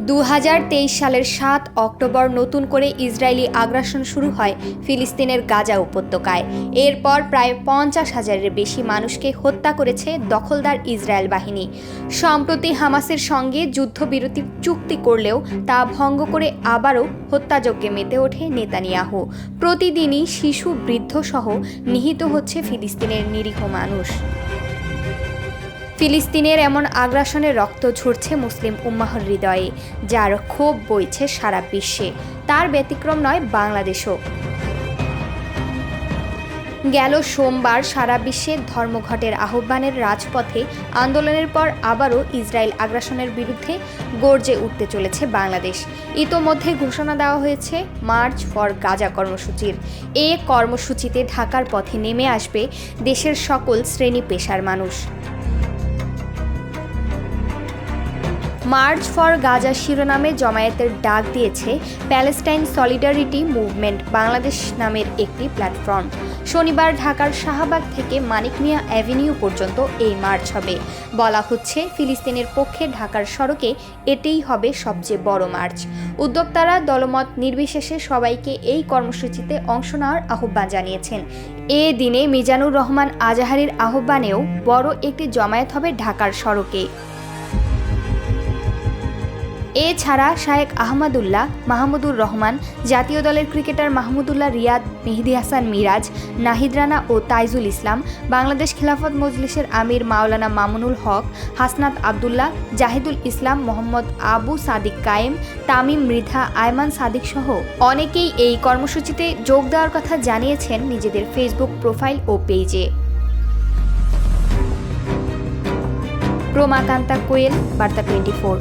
2023 সালের 7 অক্টোবর নতুন করে ইসরায়েলি আগ্রাসন শুরু হয় ফিলিস্তিনের গাজা উপত্যকায়। এরপর প্রায় 50,000-এর বেশি মানুষকে হত্যা করেছে দখলদার ইসরায়েল বাহিনী। সম্প্রতি হামাসের সঙ্গে যুদ্ধবিরতি চুক্তি করলেও তা ভঙ্গ করে আবারও হত্যাযজ্ঞে মেতে ওঠে নেতানিয়াহু। প্রতিদিনই শিশু, বৃদ্ধ সহ নিহত হচ্ছে ফিলিস্তিনের নিরীহ মানুষ। ফিলিস্তিনের এমন আগ্রাসনে রক্ত ঝরছে মুসলিম উম্মাহর হৃদয়ে, যার ক্ষোভ বইছে সারা বিশ্বে। তার ব্যতিক্রম নয় বাংলাদেশও। গেল সোমবার সারা বিশ্বে ধর্মঘটের আহ্বানের রাজপথে আন্দোলনের পর আবারও ইসরায়েল আগ্রাসনের বিরুদ্ধে গর্জে উঠতে চলেছে বাংলাদেশ। ইতোমধ্যে ঘোষণা দেওয়া হয়েছে মার্চ ফর গাজা কর্মসূচির। এ কর্মসূচিতে ঢাকার পথে নেমে আসবে দেশের সকল শ্রেণী পেশার মানুষ। মার্চ ফর গাজা শিরোনামে জমায়েতের ডাক দিয়েছে প্যালেস্টাইন সলিডারিটি মুভমেন্ট বাংলাদেশ নামের একটি প্ল্যাটফর্ম। শনিবার ঢাকার শাহবাগ থেকে মানিক মিয়া অ্যাভিনিউ পর্যন্ত এই মার্চ হবে। বলা হচ্ছে, ফিলিস্তিনের পক্ষে ঢাকার সড়কে এটাই হবে সবচেয়ে বড় মার্চ। উদ্যোক্তারা দলমত নির্বিশেষে সবাইকে এই কর্মসূচিতে অংশ নেওয়ার আহ্বান জানিয়েছেন। এ দিনে মিজানুর রহমান আজাহারির আহ্বানেও বড় একটি জমায়েত হবে ঢাকার সড়কে। এছাড়া শায়েখ আহমদুল্লাহ, মাহমুদুর রহমান, জাতীয় দলের ক্রিকেটার মাহমুদুল্লাহ রিয়াদ, মেহেদী হাসান মিরাজ, নাহিদ রানা ও তাইজুল ইসলাম, বাংলাদেশ খেলাফত মজলিসের আমির মাওলানা মামুনুল হক, হাসনাত আবদুল্লাহ, জাহিদুল ইসলাম, মোহাম্মদ আবু সাদিক কায়েম, তামিম মৃধা, আয়মান সাদিক সহ অনেকেই এই কর্মসূচিতে যোগ দেওয়ার কথা জানিয়েছেন নিজেদের ফেসবুক প্রোফাইল ও পেজে। রোমাকান্তা কোয়েল, বার্তা 24।